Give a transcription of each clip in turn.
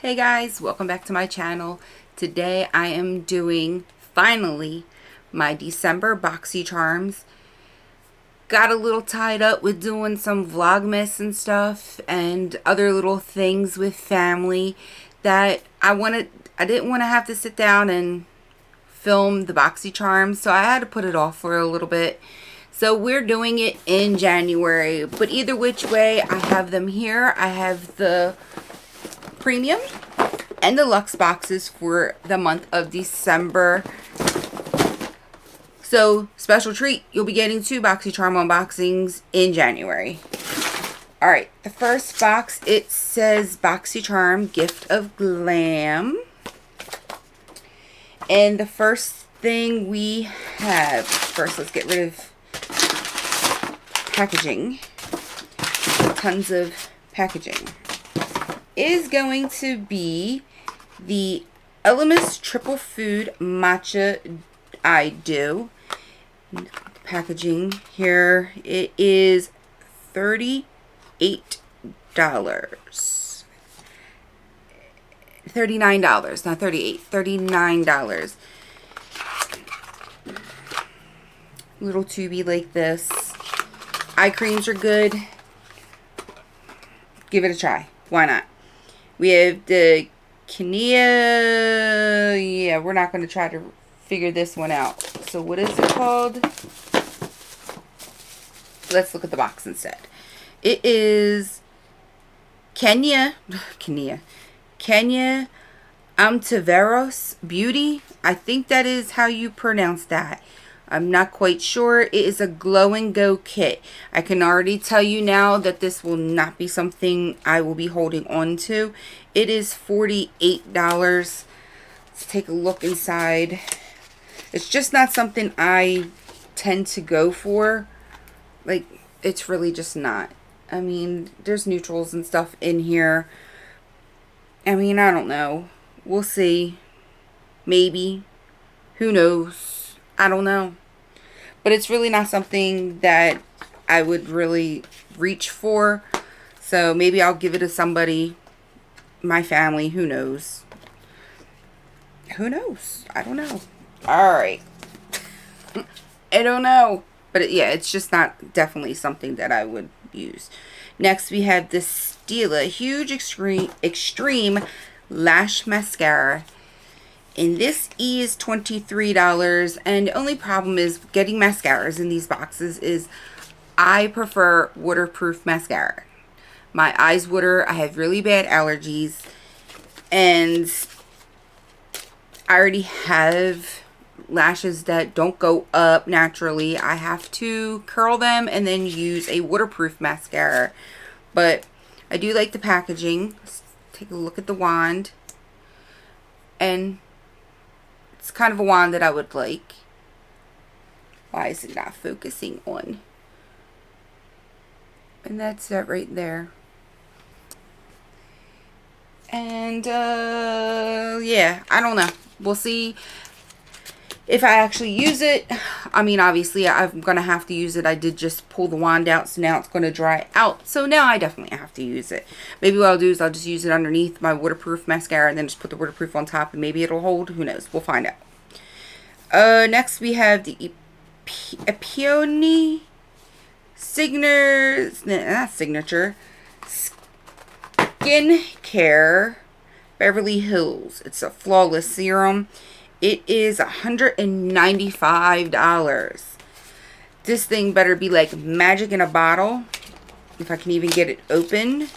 Hey guys, welcome back to my channel. Today I am doing, finally, my December BOXYCHARMs. Got a little tied up with doing some Vlogmas and stuff and other little things with family that I didn't want to have to sit down and film the BOXYCHARMs, so I had to put it off for a little bit. So we're doing it in January, but either which way, I have them here. I have the premium and the Luxe boxes for the month of December. So, special treat, you'll be getting 2 BOXYCHARM unboxings in January. Alright, the first box, it says BOXYCHARM Gift of Glam. And the first thing we have, first let's get rid of packaging. Tons of packaging. Is going to be the Elemis Triple Food Matcha I Do. Packaging here, it is $38. $39, not 38, $39. Little tubey like this. Eye creams are good. Give it a try. Why not? We have the Kenya. Yeah, we're not going to try to figure this one out. So what is it called? Let's look at the box instead. It is Kenya Amtiveros Beauty. I think that is how you pronounce that. I'm not quite sure. It is a glow and go kit. I can already tell you now that this will not be something I will be holding on to. It is $48. Let's take a look inside. It's just not something I tend to go for. Like, it's really just not. I mean, there's neutrals and stuff in here. I mean, I don't know. We'll see. Maybe. Who knows? I don't know. But it's really not something that I would really reach for. So maybe I'll give it to somebody. My family. Who knows? Who knows? I don't know. Alright. I don't know. But yeah, it's just not definitely something that I would use. Next we have the Stila Huge Extreme Lash Mascara. And this is $23. And the only problem is getting mascaras in these boxes is I prefer waterproof mascara. My eyes water. I have really bad allergies. And I already have lashes that don't go up naturally. I have to curl them and then use a waterproof mascara. But I do like the packaging. Let's take a look at the wand. And it's kind of a wand that I would like. Why is it not focusing on? And that's that right there. And yeah, I don't know. We'll see if I actually use it. I mean, obviously I'm gonna have to use it. I did just pull the wand out, so now it's gonna dry out. So now I definitely have to use it. Maybe what I'll do is I'll just use it underneath my waterproof mascara and then just put the waterproof on top and maybe it'll hold. Who knows? We'll find out. Next we have the Epione Signature Skincare Beverly Hills. It's a flawless serum. It is $195. This thing better be like magic in a bottle. If I can even get it open.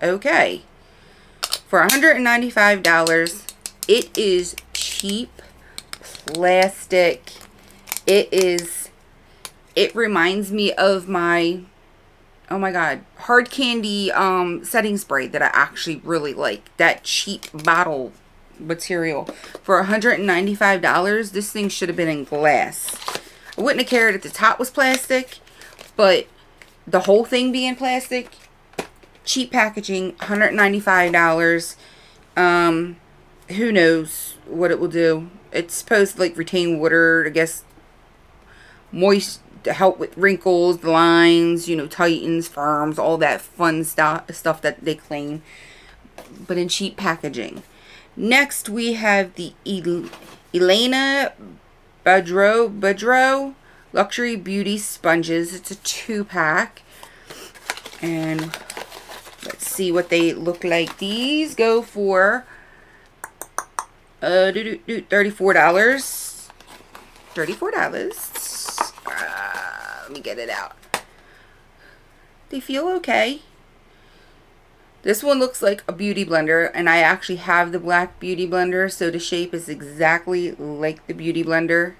Okay. For $195, it is cheap plastic. It reminds me of my, oh my god, hard candy setting spray that I actually really like. That cheap bottle material. For $195, this thing should have been in glass. I wouldn't have cared if the top was plastic, but the whole thing being plastic, cheap packaging, $195. Who knows what it will do. It's supposed to like retain water, I guess, moist to help with wrinkles, lines, you know, tightens, firms, all that fun stuff that they claim, but in cheap packaging. Next, we have the Elena Budrow Luxury Beauty Sponges. It's a 2-pack. And let's see what they look like. These go for $34. $34. Let me get it out. They feel okay. This one looks like a beauty blender, and I actually have the black beauty blender, so the shape is exactly like the beauty blender.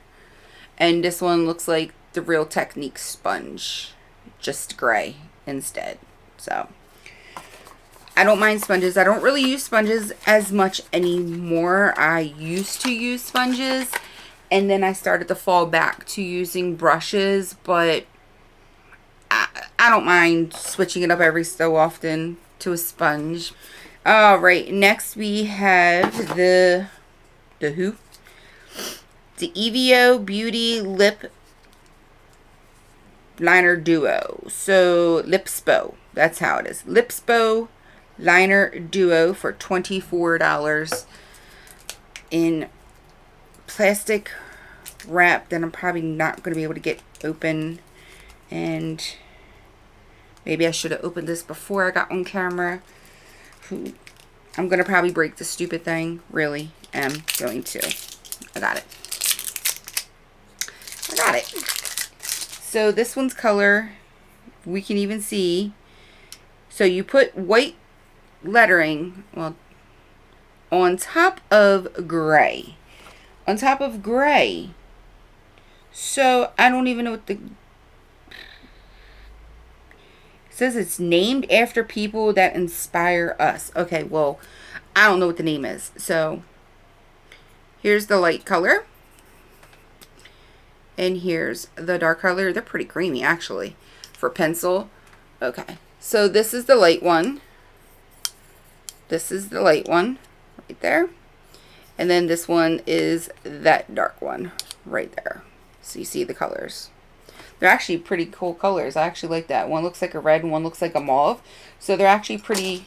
And this one looks like the Real Technique sponge, just gray instead. So I don't mind sponges. I don't really use sponges as much anymore. I used to use sponges, and then I started to fall back to using brushes, but I don't mind switching it up every so often to a sponge. All right, next we have the Evo Beauty Lip Liner Duo. So Lipspo, that's how it is. Lipspo Liner Duo for $24 in plastic wrap that I'm probably not going to be able to get open. And maybe I should have opened this before I got on camera. I'm going to probably break the stupid thing. Really am going to. I got it. I got it. So this one's color, we can even see. So you put white lettering, well, on top of gray. On top of gray. So I don't even know what the... says it's named after people that inspire us. Okay, well, I don't know what the name is. So here's the light color. And here's the dark color. They're pretty creamy, actually, for pencil. Okay, so this is the light one. This is the light one right there. And then this one is that dark one right there. So you see the colors. They're actually pretty cool colors. I actually like that. One looks like a red and one looks like a mauve. So they're actually pretty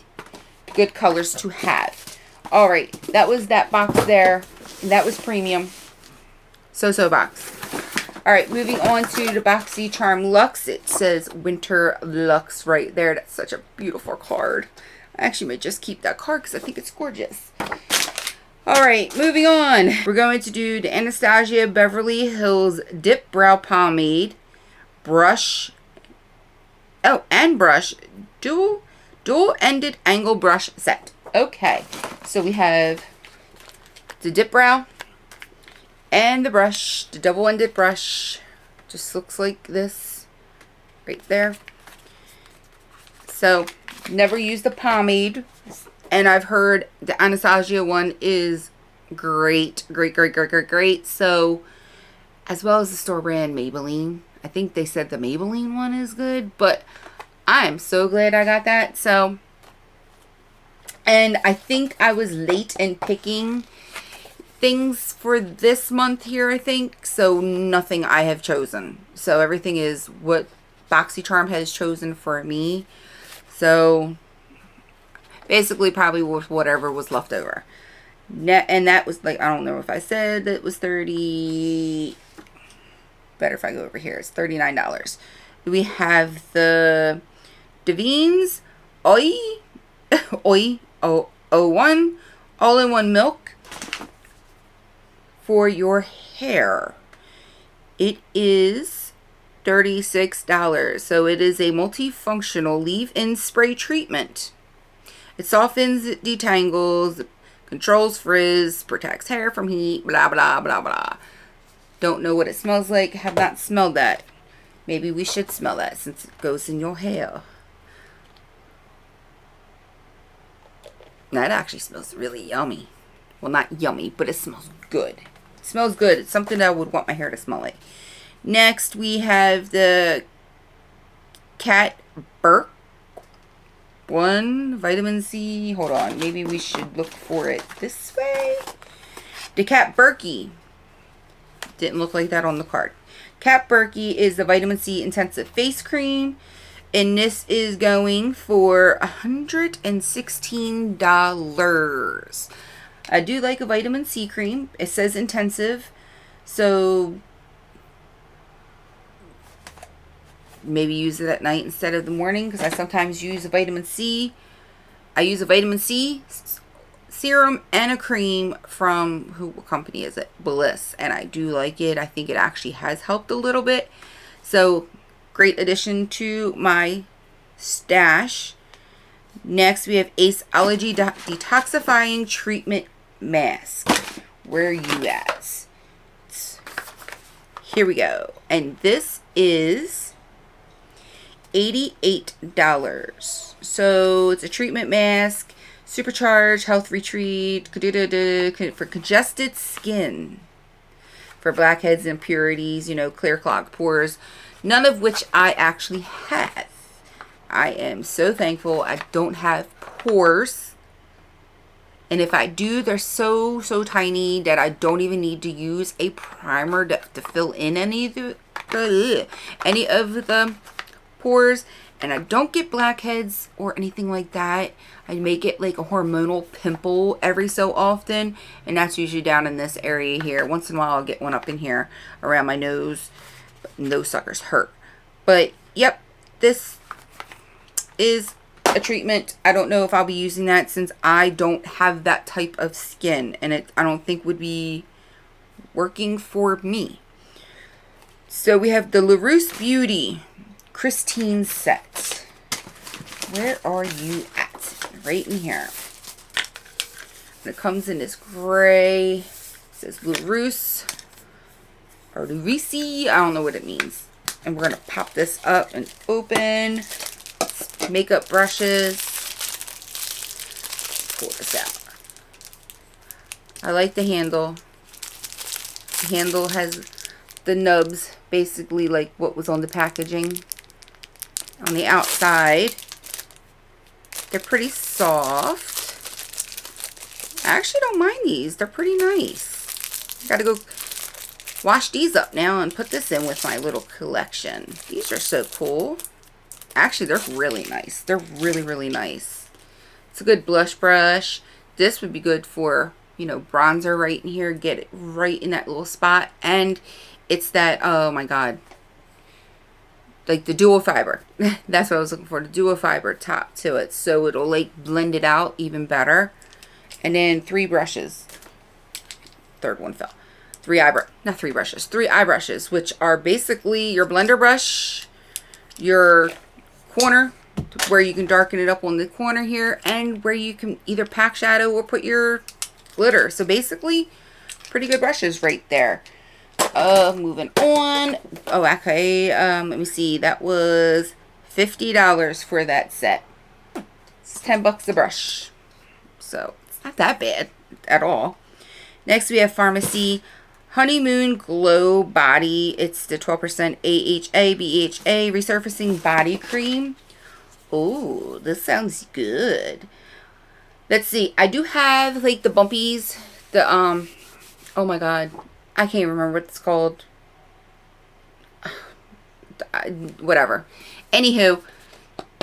good colors to have. All right, that was that box there. And that was premium. So box. All right, moving on to the BOXYCHARM Luxe. It says Winter Luxe right there. That's such a beautiful card. I actually might just keep that card because I think it's gorgeous. All right, moving on. We're going to do the Anastasia Beverly Hills Dip Brow Pomade. Brush. Oh, and brush. Dual-ended angle brush set. Okay, so we have the dip brow and the brush, the double-ended brush. Just looks like this right there. So never used the pomade, and I've heard the Anastasia one is great. So as well as the store brand Maybelline. I think they said the Maybelline one is good, but I am so glad I got that. So, and I think I was late in picking things for this month here, I think. So nothing I have chosen. So everything is what BOXYCHARM has chosen for me. So basically probably with whatever was left over. And that was like, I don't know if I said that it was 30. Better if I go over here. It's $39. We have the Davines Oi 01 all-in-one milk for your hair. It is $36. So it is a multifunctional leave-in spray treatment. It softens, detangles, controls frizz, protects hair from heat, blah blah blah blah. Don't know what it smells like. Have not smelled that. Maybe we should smell that since it goes in your hair. Now it actually smells really yummy. Well, not yummy, but it smells good. It smells good. It's something that I would want my hair to smell like. Next, we have the Cat Burke 1 vitamin C. Hold on. Maybe we should look for it this way. The Cat Burke. Didn't look like that on the card. Kat Berkey is the Vitamin C Intensive Face Cream. And this is going for $116. I do like a vitamin C cream. It says intensive. So maybe use it at night instead of the morning, because I sometimes use a vitamin C. I use a vitamin C serum and a cream from, what company is it? Bliss. And I do like it. I think it actually has helped a little bit. So great addition to my stash. Next, we have Ace Allergy Detoxifying Treatment Mask. Where are you at? Here we go. And this is $88. So it's a treatment mask, supercharged health retreat for congested skin, for blackheads, impurities, clear clogged pores. None of which I actually have. I am so thankful I don't have pores. And if I do, they're so tiny that I don't even need to use a primer to fill in any of the pores. And I don't get blackheads or anything like that. I may get like a hormonal pimple every so often. And that's usually down in this area here. Once in a while I'll get one up in here around my nose. And those suckers hurt. But yep, this is a treatment. I don't know if I'll be using that since I don't have that type of skin, and I don't think would be working for me. So we have the Luxe Beauty Christine set. Where are you at? Right in here. And it comes in this gray. It says Luxe. Or Luxe, I don't know what it means. And we're going to pop this up and open. Makeup brushes. Pull this out. I like the handle. The handle has the nubs, basically like what was on the packaging. On the outside, they're pretty soft. I actually don't mind these. They're pretty nice. Gotta go wash these up now and put this in with my little collection. These are so cool. Actually, they're really nice. They're really nice. It's a good blush brush. This would be good for, bronzer right in here. Get it right in that little spot. And it's that, oh my god, like the dual fiber. That's what I was looking for. The dual fiber top to it. So it'll like blend it out even better. And then 3 brushes. Third one fell. 3 eye brushes, which are basically your blender brush, your corner, where you can darken it up on the corner here, and where you can either pack shadow or put your glitter. So basically, pretty good brushes right there. Moving on. Oh, okay. Let me see. That was $50 for that set. It's $10 a brush. So it's not that bad at all. Next, we have Pharmacy Honeymoon Glow Body. It's the 12% AHA, BHA Resurfacing Body Cream. Oh, this sounds good. Let's see. I do have like the bumpies. The, oh my god. I can't remember what it's called. Whatever. Anywho,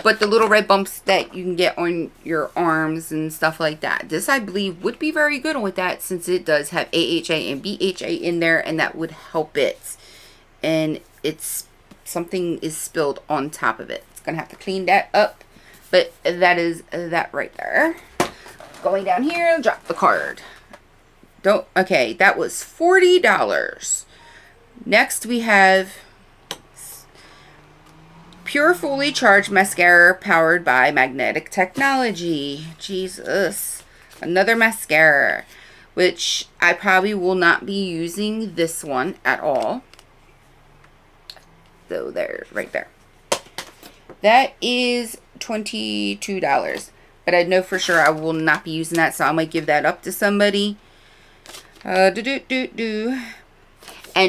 but the little red bumps that you can get on your arms and stuff like that. This, I believe, would be very good with that since it does have AHA and BHA in there, and that would help it. And it's something is spilled on top of it. It's going to have to clean that up, but that is that right there. Going down here, drop the card. Okay, that was $40. Next, we have Pure Fully Charged Mascara powered by magnetic technology. Jesus. Another mascara, which I probably will not be using this one at all. So there, right there. That is $22. But I know for sure I will not be using that, so I might give that up to somebody. And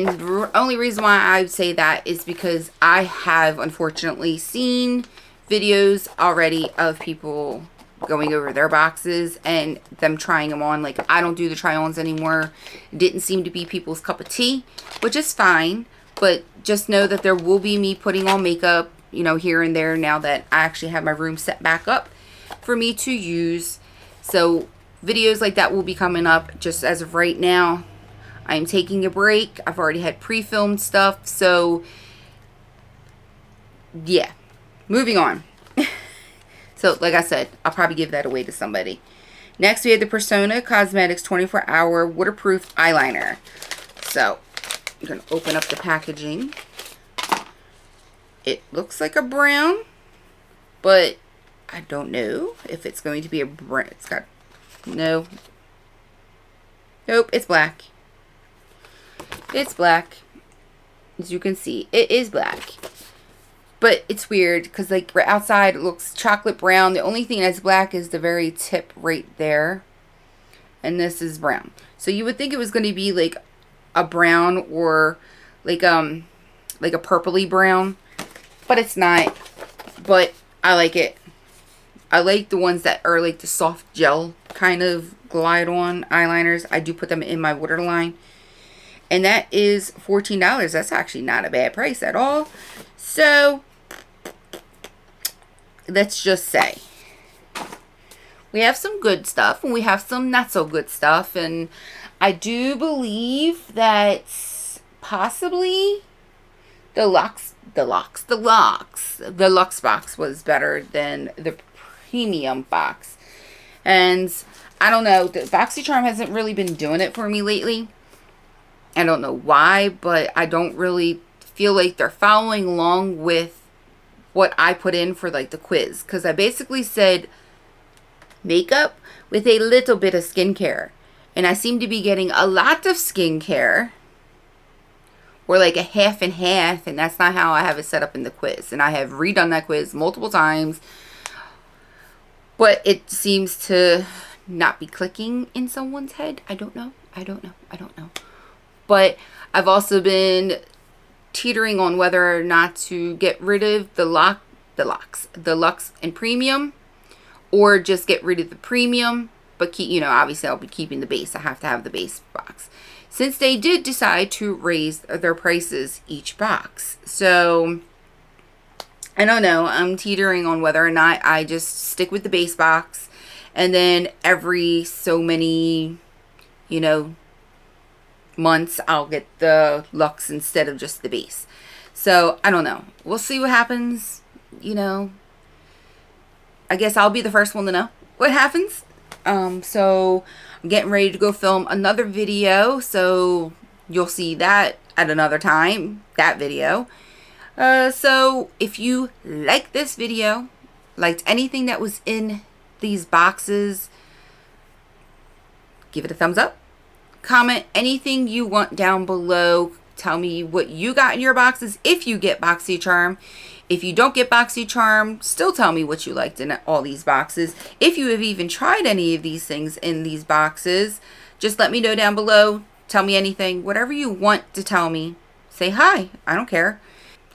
the only reason why I would say that is because I have unfortunately seen videos already of people going over their boxes and them trying them on. Like, I don't do the try-ons anymore. It didn't seem to be people's cup of tea, which is fine. But just know that there will be me putting on makeup, you know, here and there now that I actually have my room set back up for me to use. So videos like that will be coming up. Just as of right now, I'm taking a break. I've already had pre-filmed stuff. So yeah, moving on. So like I said, I'll probably give that away to somebody. Next, we have the Persona Cosmetics 24-Hour Waterproof Eyeliner. So I'm going to open up the packaging. It looks like a brown, but I don't know if it's going to be a brown. It's got, no. Nope, it's black. It's black. As you can see, it is black. But it's weird because like right outside it looks chocolate brown. The only thing that's black is the very tip right there. And this is brown. So you would think it was going to be like a brown or like a purpley brown. But it's not. But I like it. I like the ones that are like the soft gel kind of glide on eyeliners. I do put them in my waterline. And that is $14. That's actually not a bad price at all. So let's just say we have some good stuff and we have some not so good stuff. And I do believe that possibly the Luxe box was better than the premium box. And I don't know, the BOXYCHARM hasn't really been doing it for me lately. I don't know why, but I don't really feel like they're following along with what I put in for like the quiz. Because I basically said makeup with a little bit of skincare. And I seem to be getting a lot of skincare. Or like a half and half. And that's not how I have it set up in the quiz. And I have redone that quiz multiple times. But it seems to not be clicking in someone's head. I don't know. But I've also been teetering on whether or not to get rid of the Luxe and Premium, or just get rid of the Premium, but keep, you know, obviously I'll be keeping the base. I have to have the base box. Since they did decide to raise their prices each box. So I don't know. I'm teetering on whether or not I just stick with the base box, and then every so many, you know, months I'll get the Luxe instead of just the base. So I don't know, we'll see what happens. You know, I guess I'll be the first one to know what happens. So I'm getting ready to go film another video, so you'll see that at another time, that video. So if you like this video, liked anything that was in these boxes, give it a thumbs up. Comment anything you want down below. Tell me what you got in your boxes if you get BOXYCHARM. If you don't get BOXYCHARM, still tell me what you liked in all these boxes. If you have even tried any of these things in these boxes, just let me know down below. Tell me anything, whatever you want to tell me. Say hi, I don't care.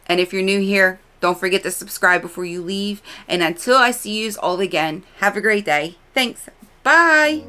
And if you're new here, don't forget to subscribe before you leave. And until I see you all again, have a great day. Thanks. Bye.